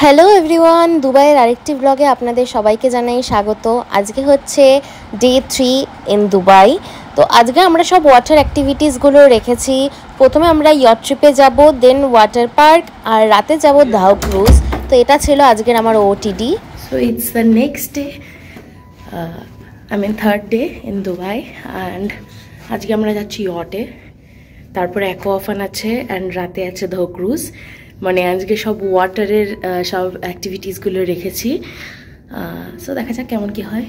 Hello everyone, দুবাইয়ের আরেকটি ব্লগে আপনাদের সবাইকে জানাই স্বাগত। আজকে হচ্ছে ডে 3 ইন দুবাই। তো আজকে আমরা সব ওয়াটার অ্যাক্টিভিটিসগুলো রেখেছি। প্রথমে আমরা ইয়ট ট্রিপে যাব, দেন ওয়াটার পার্ক, আর রাতে যাব দাও ক্রুজ। তো এটা ছিল আজকের আমার OTD. So it's the next day, third day in Dubai. And আজকে আমরা যাচ্ছি ইয়টে, তারপরে অ্যাকোয়াফান আছে, অ্যান্ড রাতে আছে দাও ক্রুজ। মানে আজকে সব ওয়াটারের সব অ্যাক্টিভিটিসগুলো রেখেছি। সো দেখা যাক কেমন কি হয়।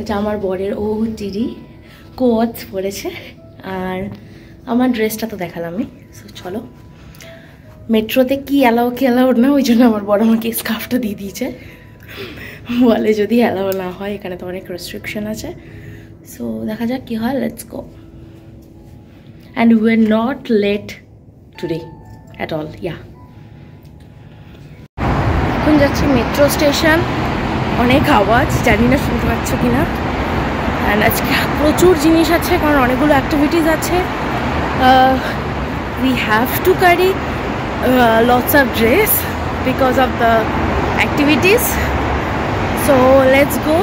এটা আমার বরের ওটিডি কোয়াটস পড়েছে, আর আমার ড্রেসটা তো দেখালামই। সো চলো, মেট্রোতে কি অ্যালাউ কি অ্যালাউড না, ওই জন্য আমার বড় আমাকে স্কার্ফটা দিয়ে দিয়েছে। বলে যদি অ্যালাউ না হয়, এখানে তো অনেক রেস্ট্রিকশন আছে। সো দেখা যাক কি হয়, let's go. And we are not late today at all, yeah. এখন যাচ্ছি মেট্রো স্টেশন। অনেক আওয়াজ, জানি না শুনতে পাচ্ছ কিনা। অ্যান্ড আজকে প্রচুর জিনিস আছে, কারণ অনেকগুলো অ্যাক্টিভিটিস আছে। We have to carry lots of dress because of the activities. So let's go.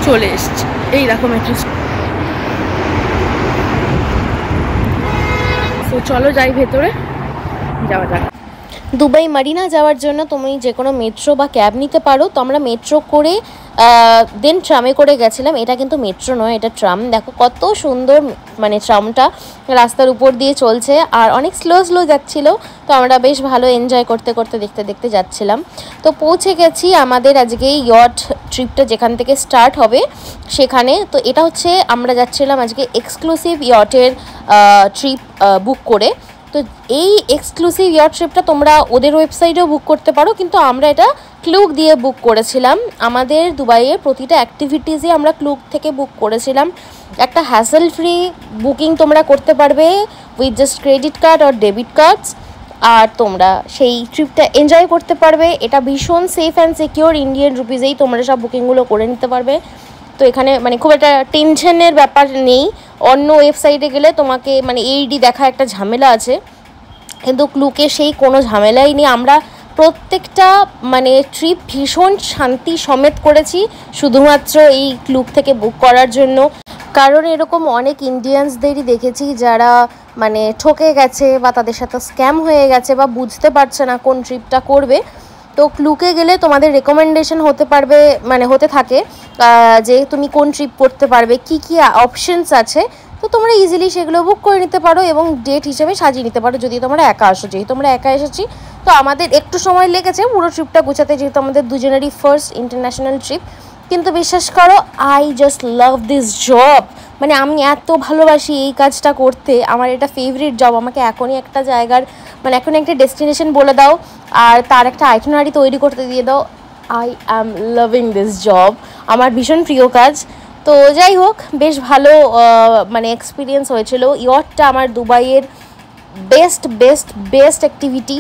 চলে এসছি, এই দেখো মেট্রো। তো চলো যাই ভেতরে, যাওয়া যাক। দুবাই মারিনা যাওয়ার জন্য তুমি যে কোনো মেট্রো বা ক্যাব নিতে পারো। তো আমরা মেট্রো করে দেন ট্রামে করে গেছিলাম। এটা কিন্তু মেট্রো নয়, এটা ট্রাম। দেখো কত সুন্দর, মানে ট্রামটা রাস্তার উপর দিয়ে চলছে, আর অনেক স্লো স্লো যাচ্ছিলো। তো আমরা বেশ ভালো এনজয় করতে করতে দেখতে দেখতে যাচ্ছিলাম। তো পৌঁছে গেছি আমাদের আজকে ইয়ট ট্রিপটা যেখান থেকে স্টার্ট হবে সেখানে। তো এটা হচ্ছে, আমরা যাচ্ছিলাম আজকে এক্সক্লুসিভ ইয়টের ট্রিপ বুক করে। তো এই এক্সক্লুসিভ ইয়ট ট্রিপটা তোমরা ওদের ওয়েবসাইটেও বুক করতে পারো, কিন্তু আমরা এটা ক্লুক দিয়ে বুক করেছিলাম। আমাদের দুবাইয়ের প্রতিটা অ্যাক্টিভিটিসই আমরা ক্লুক থেকে বুক করেছিলাম। একটা হ্যাসেল ফ্রি বুকিং তোমরা করতে পারবে উইথ জাস্ট ক্রেডিট কার্ড আর ডেবিট কার্ডস, আর তোমরা সেই ট্রিপটা এনজয় করতে পারবে। এটা ভীষণ সেফ অ্যান্ড সিকিওর, ইন্ডিয়ান রুপিজেই তোমরা সব বুকিংগুলো করে নিতে পারবে। তো এখানে মানে খুব একটা টেনশনের ব্যাপার নেই। অন্য ওয়েবসাইটে গেলে তোমাকে মানে এইডি দেখা একটা ঝামেলা আছে, কিন্তু ক্লুকে সেই কোনো ঝামেলাই নেই। আমরা প্রত্যেকটা মানে ট্রিপ ভীষণ শান্তি সমেত করেছি, শুধুমাত্র এই ক্লুক থেকে বুক করার জন্য। কারণ এরকম অনেক ইন্ডিয়ানসদেরই দেখেছি যারা মানে ঠকে গেছে, বা তাদের সাথে স্ক্যাম হয়ে গেছে, বা বুঝতে পারছে না কোন ট্রিপটা করবে। তো ক্লুকে গেলে তোমাদের রেকমেন্ডেশন হতে পারবে, মানে হতে থাকে যে তুমি কোন ট্রিপ করতে পারবে, কি কি অপশনস আছে। তো তোমরা ইজিলি সেগুলো বুক করে নিতে পারো এবং ডেট হিসেবে সাজিয়ে নিতে পারো যদি তোমরা একা আসো। যেহেতু আমরা একা এসেছি, তো আমাদের একটু সময় লেগেছে পুরো ট্রিপটা গোছাতে, যেহেতু আমাদের দুজনেরই ফার্স্ট ইন্টারন্যাশনাল ট্রিপ। কিন্তু বিশ্বাস করো, I just love this job. মানে আমি এত ভালোবাসি এই কাজটা করতে, আমার এটা ফেভারিট জব। আমাকে এখনই একটা জায়গার মানে এখনই একটা ডেস্টিনেশন বলে দাও, আর তার একটা আইটিনারি তৈরি করতে দিয়ে দাও। I am loving this job, আমার ভীষণ প্রিয় কাজ। তো যাই হোক, বেশ ভালো মানে এক্সপিরিয়েন্স হয়েছিল। ইয়টটা আমার দুবাইয়ের বেস্ট বেস্ট বেস্ট অ্যাক্টিভিটি।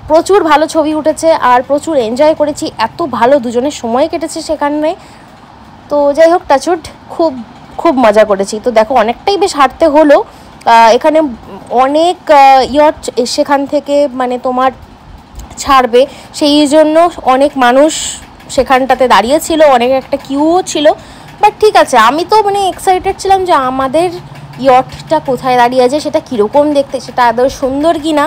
প্রচুর ভালো ছবি উঠেছে আর প্রচুর এনজয় করেছি, এত ভালো দুজনের সময় কেটেছে সেখানে। তো যাই হোক, টাচউড খুব খুব মজা করেছি। তো দেখো অনেকটাই বেশ হাঁটতে হলো। এখানে অনেক ইয়ট সেখান থেকে মানে তোমার ছাড়বে, সেই জন্য অনেক মানুষ সেখানটাতে দাঁড়িয়েছিল, অনেক একটা কিউও ছিল। বাট ঠিক আছে, আমি তো মানে এক্সাইটেড ছিলাম যে আমাদের ইয়টটা কোথায় দাঁড়িয়ে আছে, সেটা কীরকম দেখতে, সেটা আদৌ সুন্দর কি না।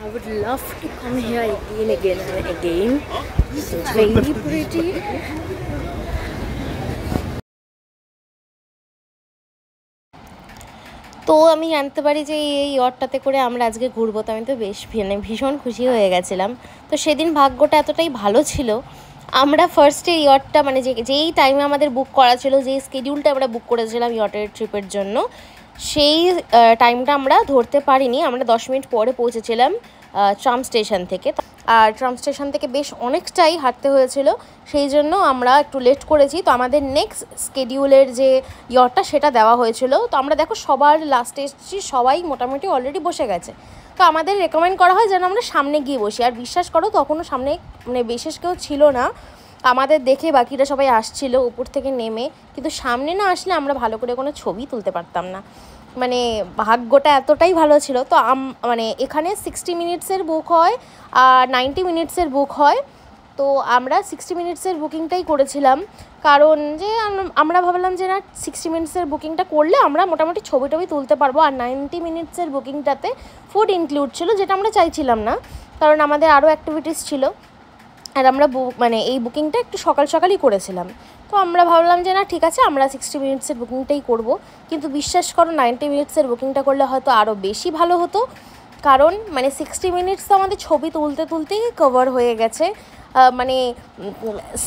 I would love to come here again and again. It's very pretty. তো আমি জানতে পারি যে এই ইয়টটাতে করে আমরা আজকে ঘুরবো, তো আমি তো বেশ ভীষণ খুশি হয়ে গেছিলাম। তো সেদিন ভাগ্যটা এতটাই ভালো ছিল, আমরা ফার্স্টে ইয়টটা মানে যেই টাইমে আমাদের বুক করা ছিল, যেই স্কেডিউলটা আমরা বুক করেছিলাম ইয়টের ট্রিপের জন্য, সেই টাইমটা আমরা ধরতে পারিনি। আমরা 10 মিনিট পরে পৌঁছেছিলাম ট্রাম স্টেশন থেকে। আর ট্রাম স্টেশন থেকে বেশ অনেকটাই হাঁটতে হয়েছিল, সেই জন্য আমরা একটু লেট করেছি। তো আমাদের নেক্সট স্কেডিউলের যে ইয়টটা সেটা দেওয়া হয়েছিল। তো আমরা দেখো সবার লাস্টে এসেছি, সবাই মোটামুটি অলরেডি বসে গেছে। তো আমাদের রেকমেন্ড করা হয় যেন আমরা সামনে গিয়ে বসি। আর বিশ্বাস করো, তখনও সামনে মানে বিশেষ কেউ ছিল না। আমাদের দেখে বাকিরা সবাই আসছিল উপর থেকে নেমে, কিন্তু সামনে না আসলে আমরা ভালো করে কোনো ছবি তুলতে পারতাম না। মানে ভাগ্যটা এতটাই ভালো ছিল। তো মানে এখানে 60 মিনিটসের বুক হয় আর 90 মিনিটসের বুক হয়। তো আমরা 60 মিনিটসের বুকিংটাই করেছিলাম, কারণ যে আমরা ভাবলাম যে না 60 মিনিটসের বুকিংটা করলে আমরা মোটামুটি ছবি টবি তুলতে পারবো। আর 90 মিনিটসের বুকিংটাতে ফুড ইনক্লুড ছিল, যেটা আমরা চাইছিলাম না, কারণ আমাদের আরও অ্যাক্টিভিটিস ছিল। আর আমরা মানে এই বুকিংটা একটু সকাল সকালই করেছিলাম। তো আমরা ভাবলাম যে না ঠিক আছে, আমরা 60 মিনিটসের বুকিংটাই করব। কিন্তু বিশ্বাস করো 90 মিনিটসের বুকিংটা করলে হয়তো আরও বেশি ভালো হতো, কারণ মানে 60 মিনিটস তো আমাদের ছবি তুলতে তুলতেই কভার হয়ে গেছে। মানে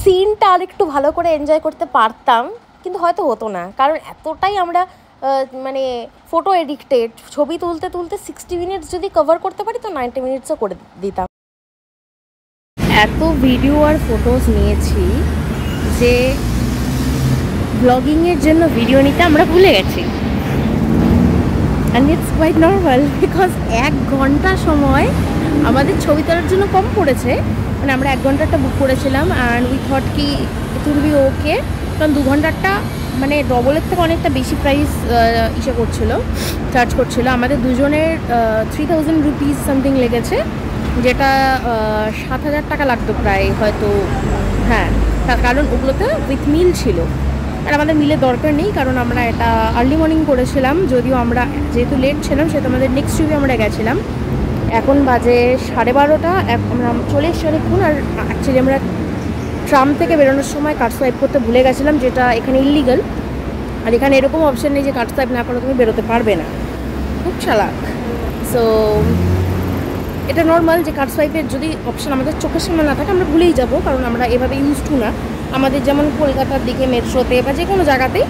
সিনটা আর একটু ভালো করে এনজয় করতে পারতাম, কিন্তু হয়তো হতো না, কারণ এতটাই আমরা মানে ফটো এডিক্টেড। ছবি তুলতে তুলতে 60 মিনিটস যদি কভার করতে পারি তো 90 মিনিটসও করে দিতাম। এত ভিডিও আর ফটোস নিয়েছি যে ব্লগিংয়ের জন্য ভিডিও নিতে আমরা ভুলে গেছি। And it's quite normal, because 1 ঘন্টা সময় আমাদের ছবি তোলার জন্য কম পড়েছে। মানে আমরা 1 ঘন্টাটা বুক করেছিলাম অ্যান্ড উই থট কি ইট উইল বি ওকে, কারণ 2 ঘন্টারটা মানে ডবলের থেকে অনেকটা বেশি প্রাইস চার্জ করছিল। আমাদের দুজনের 3000 রুপিস সামথিং লেগেছে, যেটা 7000 টাকা লাগতো প্রায় হয়তো। হ্যাঁ, তার কারণ ওগুলোতে উইথ মিল ছিল, আর আমাদের মিলের দরকার নেই, কারণ আমরা এটা আর্লি মর্নিং করেছিলাম। যদিও আমরা যেহেতু লেট ছিলাম সেহেতু আমাদের নেক্সট উইকে আমরা গেছিলাম। এখন বাজে 12:30, আমরা চলে এসেছি অনেকক্ষণ। আর অ্যাকচুয়ালি আমরা ট্রাম থেকে বেরোনোর সময় কার্ড সোয়াইপ করতে ভুলে গেছিলাম, যেটা এখানে ইললিগাল। আর এখানে এরকম অপশান নেই যে কার্ড সোয়াইপ না করলে তুমি বেরোতে পারবে না, খুব চালাক। সো এটা নর্মাল যে কার্ড সোয়াইপের যদি অপশান আমাদের চোখের সামনে না থাকে আমরা ভুলেই যাব, কারণ আমরা এভাবে ইউজ টু না। আমাদের যেমন কলকাতার দিকে মেট্রোতে বা যে কোনো জায়গাতেই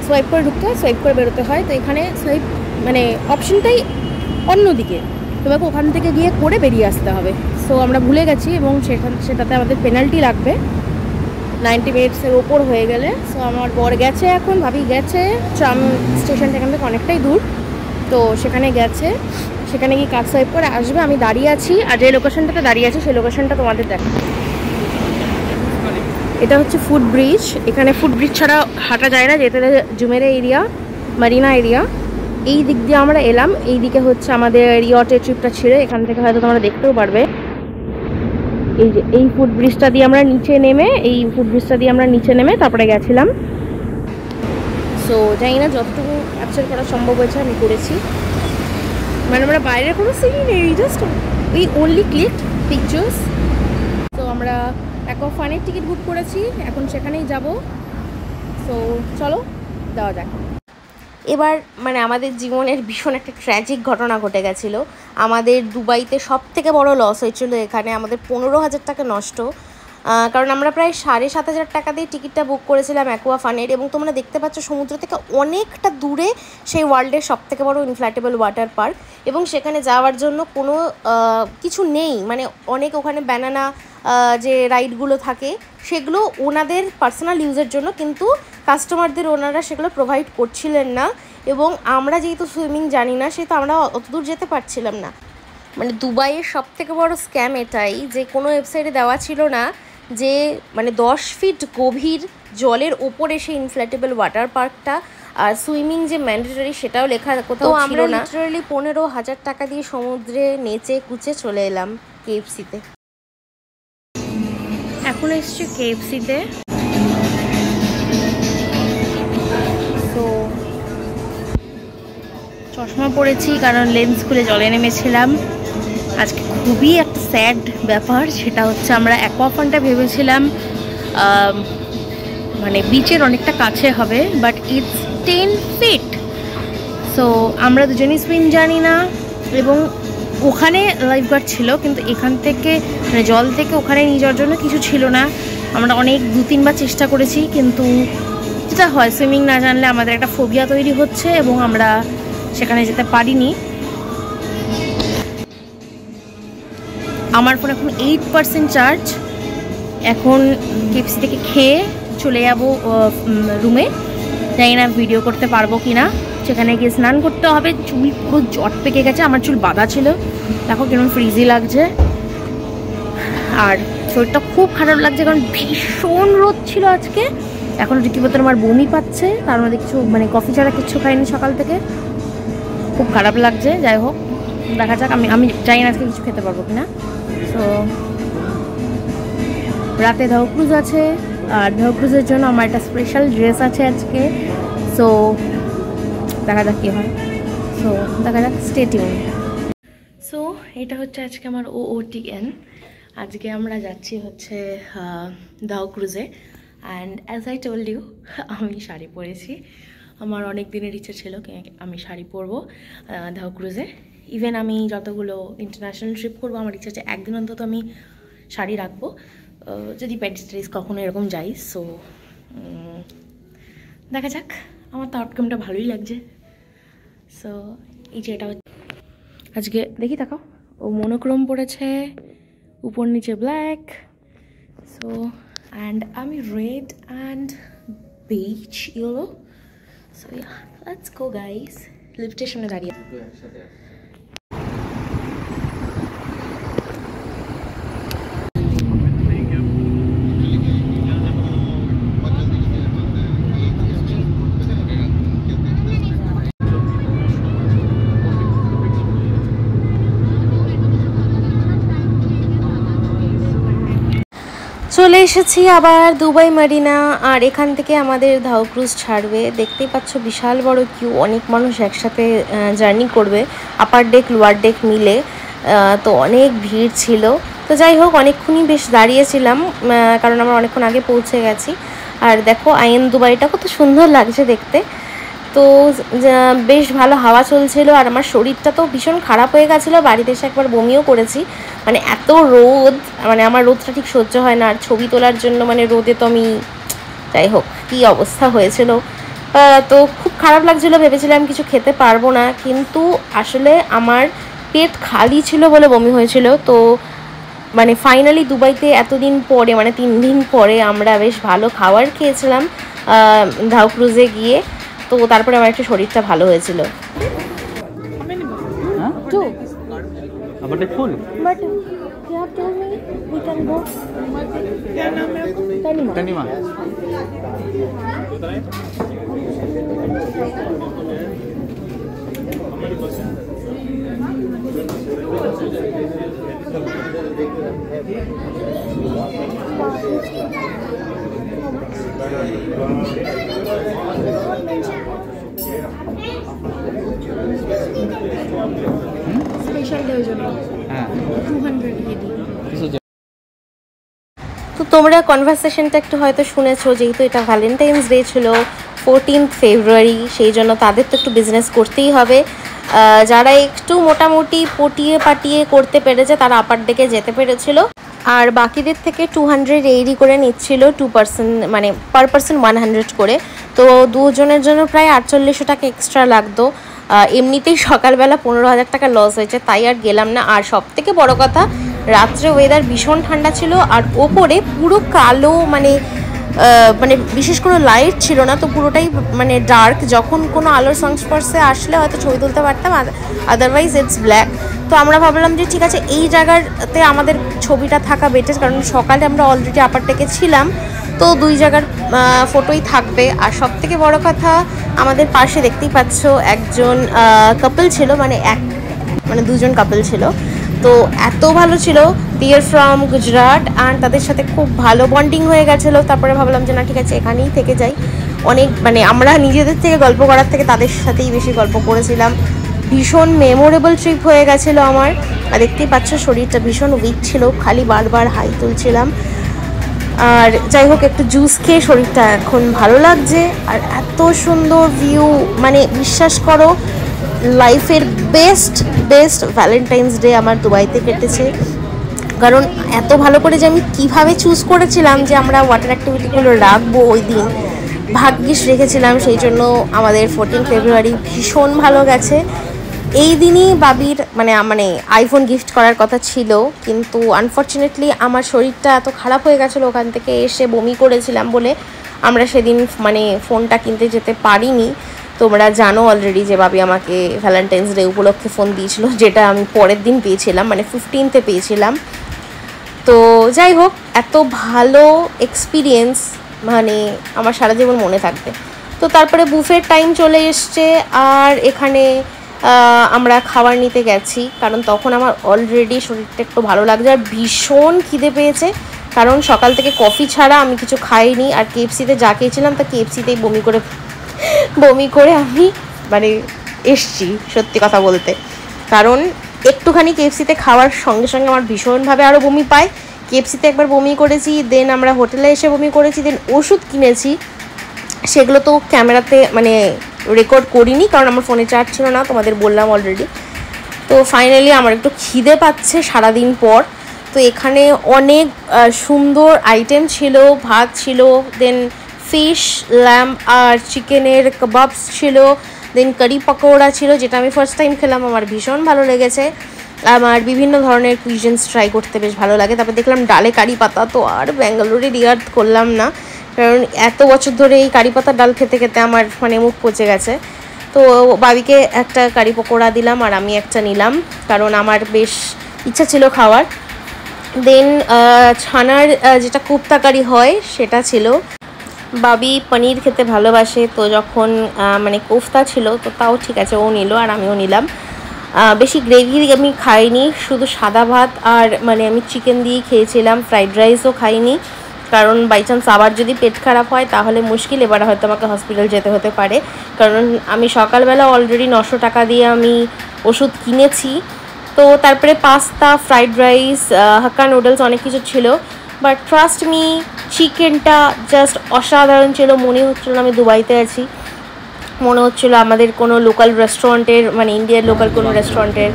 সোয়াইপ করে ঢুকতে হয়, সোয়াইপ করে বেরোতে হয়। তো এখানে সোয়াইপ মানে অপশানটাই অন্যদিকে, তোমাকে ওখান থেকে গিয়ে করে বেরিয়ে আসতে হবে। সো আমরা ভুলে গেছি এবং সেটাতে আমাদের পেনাল্টি লাগবে 90 মিনিটসের ওপর হয়ে গেলে। সো আমার বর গেছে, এখন ভাবি গেছে ট্রাম স্টেশনটা এখান থেকে অনেকটাই দূর, তো সেখানে গেছে, সেখানে গিয়ে কার্ড সোয়াইপ করে আসবে। আমি দাঁড়িয়ে আছি, আর যে লোকেশনটাতে দাঁড়িয়ে আছি সেই লোকেশনটা তোমাদের দেখা। এটা হচ্ছে ফুট ব্রিজ। এখানে ফুট ব্রিজ ছাড়া হাঁটা যায় না, যেতে জুমেরা এরিয়া, মারিনা এরিয়া। এই দিক দিয়ে আমরা এলাম, এই দিকে হচ্ছে আমাদের ইয়টের ট্রিপটা ছিল। এখান থেকে হয়তো তোমরা দেখতেও পারবে এই যে এই ফুট ব্রিজটা দিয়ে আমরা নিচে নেমে তারপরে গেছিলাম। সো জানি না যতটুকু ক্যাপচার করা সম্ভব হয়েছে আমি করেছি। মানে আমরা বাইরের কোনো সিন নেই, just we only click pictures. তো আমরা অ্যাকোয়া ফানের টিকিট বুক করেছি, এখন সেখানেই যাব। সো চলো যাওয়া যাক। এবার মানে আমাদের জীবনের ভীষণ একটা ট্র্যাজিক ঘটনা ঘটে গেছিলো। আমাদের দুবাইতে সব থেকে বড় লস হয়েছিল এখানে। আমাদের 15,000 টাকা নষ্ট, কারণ আমরা প্রায় 7,500 টাকা দিয়ে টিকিটটা বুক করেছিলাম অ্যাকোয়া ফানের। এবং তোমরা দেখতে পাচ্ছ সমুদ্র থেকে অনেকটা দূরে সেই ওয়ার্ল্ডের সব থেকে বড় ইনফ্ল্যাটেবল ওয়াটার পার্ক, এবং সেখানে যাওয়ার জন্য কোনো কিছু নেই। মানে অনেক ওখানে ব্যানানা যে রাইডগুলো থাকে সেগুলো ওনাদের পার্সোনাল ইউজের জন্য, কিন্তু কাস্টমারদের ওনারা সেগুলো প্রোভাইড করছিলেন না। এবং আমরা যেহেতু সুইমিং জানি না সেহেতু আমরা অত দূর যেতে পারছিলাম না। মানে দুবাইয়ের সব থেকে বড় স্ক্যাম এটাই যে কোনো ওয়েবসাইটে দেওয়া ছিল না যে মানে 10 ফিট গভীর জলের ওপরে সেই ইনফ্ল্যাটেবল ওয়াটার পার্কটা, আর সুইমিং যে ম্যান্ডেটরি সেটাও লেখা কোথাও ছিল না। লিটারালি 15,000 টাকা দিয়ে সমুদ্রে নেচে কুচে চলে এলাম কেএফসিতে। এখন এসছি কেএফসিতে। তো চশমা পরেছি কারণ লেন্স খুলে জলে নেমেছিলাম। আজকে খুবই একটা স্যাড ব্যাপার, সেটা হচ্ছে আমরা অ্যাকোয়াফানটা ভেবেছিলাম মানে বিচের অনেকটা কাছে হবে, বাট ইটস 10 ফিট। সো আমরা দুজনেই সুইম জানি না, এবং ওখানে লাইফগার্ড ছিল কিন্তু এখান থেকে মানে জল থেকে ওখানে নিয়ে যাওয়ার জন্য কিছু ছিল না। আমরা অনেক 2-3 বার চেষ্টা করেছি, কিন্তু যেটা হয় সুইমিং না জানলে আমাদের একটা ফোবিয়া তৈরি হচ্ছে এবং আমরা সেখানে যেতে পারিনি। আমার ফোন এখন 8% চার্জ। এখন কেএফসি থেকে খেয়ে চলে যাব রুমে। জানি না ভিডিও করতে পারবো কি না। সেখানে গিয়ে স্নান করতে হবে। চুল পুরো জট পেকে গেছে, আমার চুল বাঁধা ছিল, দেখো কিরকম ফ্রিজি লাগছে। আর শরীরটা খুব খারাপ লাগছে কারণ ভীষণ রোদ ছিল আজকে। এখন রীতিমতো আমার বমি পাচ্ছে, তার মধ্যে কিছু মানে কফি ছাড়া কিচ্ছু খাইনি সকাল থেকে। খুব খারাপ লাগছে। যাই হোক দেখা যাক, আমি জানি না আজকে কিছু খেতে পারবো কিনা। সো রাতে ধাও ক্রুজ আছে, আর ধাও ক্রুজের জন্য আমার একটা স্পেশাল ড্রেস আছে আজকে। সো দেখা যাক কী হয়। সো দেখা যাক, স্টে টিউন। সো এটা হচ্ছে আজকে আমার OOTN। আজকে আমরা যাচ্ছি হচ্ছে ধাও ক্রুজে। And as I told you, আমি শাড়ি পরেছি। আমার অনেক দিনের ইচ্ছে ছিল আমি শাড়ি পরবো ধাও ক্রুজে। ইভেন আমি যতগুলো ইন্টারন্যাশনাল ট্রিপ করবো, আমার ইচ্ছা হচ্ছে একদিন অন্তত আমি শাড়ি রাখবো, যদি প্যারিস ট্যারিস কখনো এরকম যাই। সো দেখা যাক, আমার তো আউটকামটা ভালোই লাগছে। সো এই যে এটা আজকে দেখি, তাকাও, ও মনোক্রোম পড়েছে, উপর নিচে ব্ল্যাক। সো অ্যান্ড আমি red and beige yellow. So yeah, let's go guys. লিফটের সামনে দাঁড়িয়ে চলে এসেছি আবার দুবাই মারিনা। আর এখান থেকে আমাদের ধাও ক্রুজ ছাড়বে। দেখতেই পাচ্ছ বিশাল বড় কিউ, অনেক মানুষ একসাথে জার্নি করবে, আপার ডেক লোয়ার ডেক মিলে। তো অনেক ভিড় ছিল। তো যাই হোক, অনেকক্ষণই বেশ দাঁড়িয়েছিলাম, কারণ আমরা অনেকক্ষণ আগে পৌঁছে গেছি। আর দেখো আইএন দুবাইটা কত সুন্দর লাগছে দেখতে। তো বেশ ভালো হাওয়া চলছিল। আর আমার শরীরটা তো ভীষণ খারাপ হয়ে গেছিলো, বাড়িতে এসে একবার বমিও করেছি। মানে এত রোদ, মানে আমার রোদটা ঠিক সহ্য হয় না। আর ছবি তোলার জন্য মানে রোদে তো আমি, যাই হোক কী অবস্থা হয়েছিল। তো খুব খারাপ লাগছিলো, ভেবেছিলাম কিছু খেতে পারবো না, কিন্তু আসলে আমার পেট খালি ছিল বলে বমি হয়েছিল। তো মানে ফাইনালি দুবাইতে এতদিন পরে, মানে 3 দিন পরে আমরা বেশ ভালো খাবার খেয়েছিলাম ধাও ক্রুজে গিয়ে। তো তারপরে আমার একটু শরীরটা ভালো হয়েছিল। তো তোমরা কনভারসেশনটা একটু হয়তো শুনেছো, যেহেতু এটা ভ্যালেন্টাইন্স ডে ছিল 14th ফেব্রুয়ারি, সেই জন্য তাদের তো একটু বিজনেস করতেই হবে। যারা একটু মোটামুটি পটিয়ে পাটিয়ে করতে পেরেছে তারা আপার ডেকে যেতে পেরেছিল। আর বাকিদের থেকে 280 করে নিচ্ছিল 2%, মানে পার পার্সন 100 করে। তো দুজনের জন্য প্রায় 4800 টাকা এক্সট্রা লাগতো। এমনিতেই সকালবেলা 15,000 টাকা লস হয়েছে, তাই আর গেলাম না। আর সব থেকে বড় কথা, রাত্রে ওয়েদার ভীষণ ঠান্ডা ছিল, আর ওপরে পুরো কালো, মানে বিশেষ কোনো লাইট ছিল না, তো পুরোটাই মানে ডার্ক। যখন কোনো আলোর সংস্পর্শে আসলে হয়তো ছবি তুলতে পারতাম, আদারওয়াইজ ইটস ব্ল্যাক। তো আমরা ভাবলাম যে ঠিক আছে, এই জায়গাতে আমাদের ছবিটা থাকা বেটার, কারণ সকালে আমরা অলরেডি আপার ডেকে ছিলাম, তো 2 জায়গার ফটোই থাকবে। আর সব থেকে বড় কথা, আমাদের পাশে দেখতেই পাচ্ছ একজন কাপল ছিল, মানে 2জন কাপল ছিল। তো এত ভালো ছিল, দিয়ার ফ্রম গুজরাট, অ্যান্ড তাদের সাথে খুব ভালো বন্ডিং হয়ে গেছিলো। তারপরে ভাবলাম যে না ঠিক আছে, এখানেই থেকে যাই। অনেক মানে আমরা নিজেদের থেকে গল্প করার থেকে তাদের সাথেই বেশি গল্প করেছিলাম। ভীষণ মেমোরেবল ট্রিপ হয়ে গেছিলো আমার। আর দেখতেই পাচ্ছ শরীরটা ভীষণ উইক ছিল, খালি বারবার হাই তুলছিলাম। আর যাই হোক, একটু জুস খেয়ে শরীরটা এখন ভালো লাগছে। আর এত সুন্দর ভিউ, মানে বিশ্বাস করো লাইফের বেস্ট ভ্যালেন্টাইন্স ডে আমার দুবাইতে কেটেছে। কারণ এত ভালো করে যে আমি কিভাবে চুজ করেছিলাম যে আমরা ওয়াটার অ্যাক্টিভিটিগুলো রাখবো ওই দিন, ভাগ্যিস রেখেছিলাম। সেই জন্য আমাদের 14 ফেব্রুয়ারি ভীষণ ভালো গেছে। এই দিনই বাবির মানে আইফোন গিফট করার কথা ছিল, কিন্তু আনফর্চুনেটলি আমার শরীরটা এত খারাপ হয়ে গেছিলো, ওখান থেকে এসে বমি করেছিলাম বলে আমরা সেদিন মানে ফোনটা কিনতে যেতে পারিনি। তোমরা জানো অলরেডি যে বাবি আমাকে ভ্যালেন্টাইন্স ডে উপলক্ষে ফোন দিয়েছিল, যেটা আমি পরের দিন পেয়েছিলাম, মানে 15th পেয়েছিলাম। তো যাই হোক, এত ভালো এক্সপিরিয়েন্স মানে আমার সারা জীবন মনে থাকবে। তো তারপরে বুফের টাইম চলে এসছে, আর এখানে আমরা খাবার নিতে গেছি, কারণ তখন আমার অলরেডি শরীরটা একটু ভালো লাগছে আর ভীষণ খিদে পেয়েছে, কারণ সকাল থেকে কফি ছাড়া আমি কিছু খাইনি। আর কেএফসিতে যা খেয়েছিলাম তা কেএফসিতেই বমি করে আমি মানে এসছি, সত্যি কথা বলতে। কারণ একটুখানি কেএফসিতে খাওয়ার সঙ্গে সঙ্গে আমার ভীষণভাবে আরও বমি পায়। কেএফসিতে একবার বমি করেছি, দেন আমরা হোটেলে এসে বমি করেছি, দেন ওষুধ কিনেছি, সেগুলো তো ক্যামেরাতে মানে রেকর্ড করিনি, কারণ আমার ফোনে চার্জ ছিল না, তোমাদের বললাম অলরেডি। তো ফাইনালি আমার একটু খিদে পাচ্ছে সারাদিন পর। তো এখানে অনেক সুন্দর আইটেম ছিল, ভাত ছিল, দেন ফিশ, ল্যাম্ব আর চিকেনের কাবাবস ছিল, দেন কারি পকোড়া ছিল, যেটা আমি ফার্স্ট টাইম খেলাম, আমার ভীষণ ভালো লেগেছে। আমার বিভিন্ন ধরনের কুইজিনস ট্রাই করতে বেশ ভালো লাগে। তারপর দেখলাম ডালে কারি পাতা, তো আর ব্যাঙ্গালোরে রিয়ার্থ করলাম না, কারণ এত বছর ধরে এই কারি পাতার ডাল খেতে খেতে আমার মানে মুখ পচে গেছে। তো বাবিকে একটা কারি পকোড়া দিলাম আর আমি একটা নিলাম, কারণ আমার বেশ ইচ্ছা ছিল খাওয়ার। দেন ছানার যেটা কোপ্তা কারি হয় সেটা ছিল। বাবি পনির খেতে ভালোবাসে, তো যখন মানে কোফতা ছিল তো তাও ঠিক আছে, ও নিল আর আমিও নিলাম। বেশি গ্রেভি আমি খাইনি, শুধু সাদা ভাত আর মানে আমি চিকেন দিয়েই খেয়েছিলাম, ফ্রাইড রাইসও খাইনি, কারণ বাই চান্স আবার যদি পেট খারাপ হয় তাহলে মুশকিল, এবার হয়তো আমাকে হসপিটাল যেতে হতে পারে। কারণ আমি সকালবেলা অলরেডি 900 টাকা দিয়ে আমি ওষুধ কিনেছি। তো তারপরে পাস্তা, ফ্রাইড রাইস, হাক্কা নুডলস অনেক কিছু ছিল, বাট ট্রাস্ট মি চিকেনটা জাস্ট অসাধারণ ছিল। মনে হচ্ছিল আমি দুবাইতে আছি, মনে হচ্ছিল আমাদের কোনো লোকাল রেস্টুরেন্টের মানে ইন্ডিয়ার লোকাল কোনো রেস্টুরেন্টের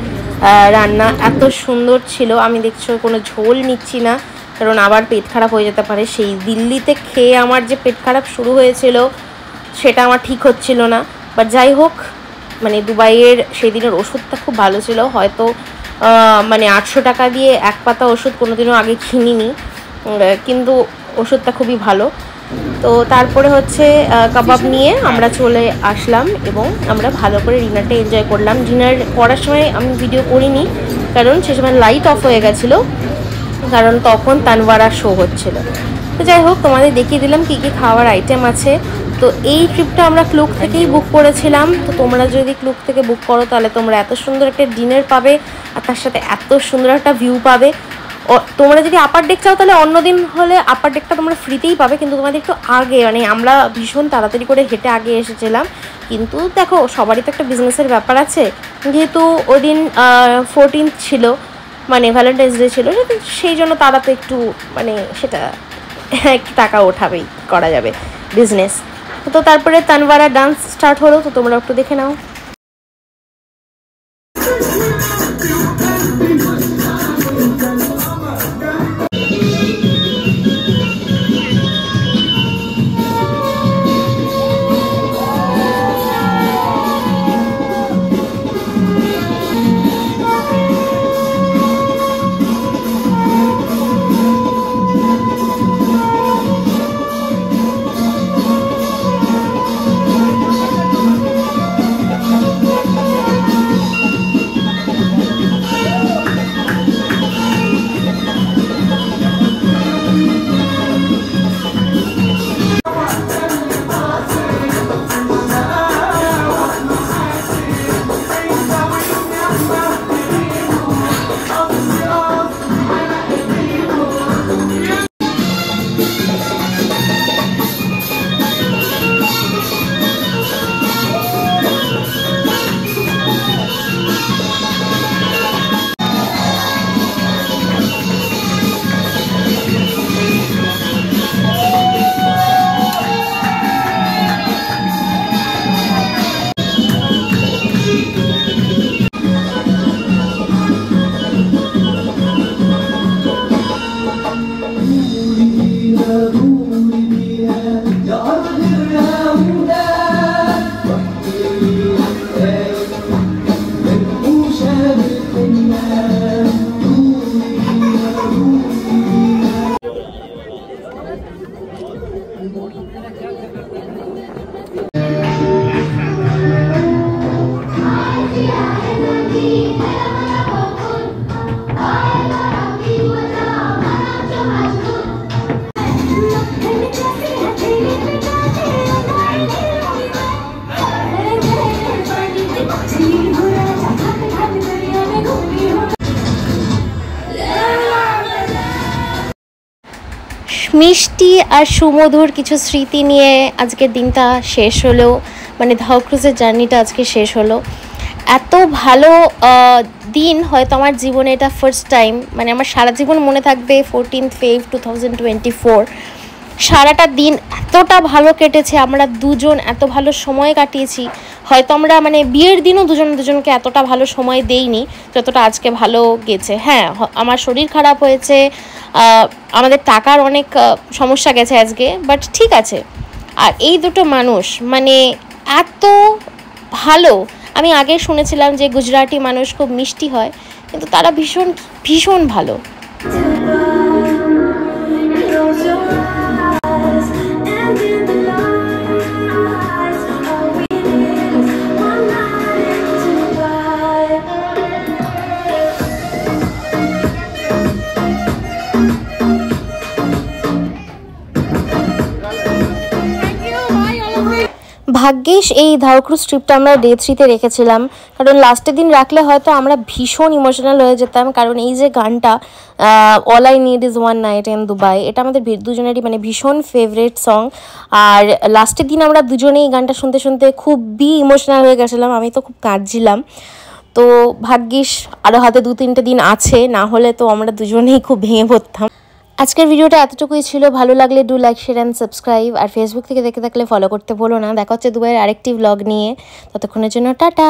রান্না, এত সুন্দর ছিল। আমি দেখছো কোনো ঝোল নিচ্ছি না, কারণ আবার পেট খারাপ হয়ে যেতে পারে। সেই দিল্লিতে খেয়ে আমার যে পেট খারাপ শুরু হয়েছিল সেটা আমার ঠিক হচ্ছিল না, বাট যাই হোক, মানে দুবাইয়ের সেই দিনের ওষুধটা খুব ভালো ছিল। হয়তো মানে 800 টাকা দিয়ে এক পাতা ওষুধ কোনোদিনও আগে কিনিনি, কিন্তু ওষুধটা খুবই ভালো। তো তারপরে হচ্ছে কাবাব নিয়ে আমরা চলে আসলাম এবং আমরা ভালো করে ডিনারটা এনজয় করলাম। ডিনার করার সময় আমি ভিডিও করিনি, কারণ সে সময় লাইট অফ হয়ে গেছিলো, কারণ তখন তানওয়ারা শো হচ্ছিল। তো যাই হোক, তোমাদের দেখিয়ে দিলাম কী কী খাওয়ার আইটেম আছে। তো এই ট্রিপটা আমরা ক্লুক থেকেই বুক করেছিলাম। তো তোমরা যদি ক্লুক থেকে বুক করো তাহলে তোমরা এত সুন্দর একটা ডিনার পাবে আর তার সাথে এত সুন্দর একটা ভিউ পাবে। তোমরা যদি আপার ডেক চাও তাহলে অন্য দিন হলে আপার ডেকটা তোমরা ফ্রিতেই পাবে, কিন্তু তোমাদের একটু আগে, মানে আমরা ভীষণ তাড়াতাড়ি করে হেঁটে আগে এসেছিলাম। কিন্তু দেখো, সবারই তো একটা বিজনেসের ব্যাপার আছে, যেহেতু ওই দিন 14th ছিল, মানে ভ্যালেন্টাইন্স ডে ছিল, সেই জন্য তারা তো একটু মানে সেটা একটু টাকা ওঠাবেই, করা যাবে বিজনেস। তো তারপরে তানওয়ারা ডান্স স্টার্ট হলো, তো তোমরা একটু দেখে নাও। মিষ্টি আর সুমধুর কিছু স্মৃতি নিয়ে আজকের দিনটা শেষ হলো, মানে ধাও ক্রুজের জার্নিটা আজকে শেষ হলো। এত ভালো দিন হয়তো আমার জীবনে এটা ফার্স্ট টাইম, মানে আমার সারা জীবন মনে থাকবে 14 February 2024। সারাটা দিন এতটা ভালো কেটেছে, আমরা দুজন এত ভালো সময় কাটিয়েছি। হয়তো আমরা মানে বিয়ের দিনও দুজনকে এতটা ভালো সময় দেইনি যতটা আজকে ভালো গেছে। হ্যাঁ, আমার শরীর খারাপ হয়েছে, আমাদের টাকার অনেক সমস্যা গেছে আজকে, বাট ঠিক আছে। আর এই দুটো মানুষ মানে এত ভালো। আমি আগে শুনেছিলাম যে গুজরাটি মানুষ খুব মিষ্টি হয়, কিন্তু তারা ভীষণ ভীষণ ভালো। ভাগ্যিস এই ধাও ক্রুজ ট্রিপটা আমরা ডে 3-তে রেখেছিলাম, কারণ লাস্টের দিন রাখলে হয়তো আমরা ভীষণ ইমোশনাল হয়ে যেতাম। কারণ এই যে গানটা all I need is one night in Dubai, এটা আমাদের দুজনেরই মানে ভীষণ ফেভারিট সং। আর লাস্টের দিন আমরা দুজনেই এই গানটা শুনতে শুনতে খুবই ইমোশনাল হয়ে গেছিলাম, আমি তো খুব কাঁদছিলাম। তো ভাগ্যিস আরও হাতে 2-3টে দিন আছে, না হলে তো আমরা দুজনেই খুব ভেঙে পড়তাম। আজকের ভিডিওটা এতটুকুই ছিল। ভালো লাগলে do like, share and subscribe. আর ফেসবুক থেকে দেখে থাকলে ফলো করতে ভুলো না। দেখা হচ্ছে দুবাইয়ের আরেকটি ব্লগ নিয়ে। ততক্ষণের জন্য টাটা।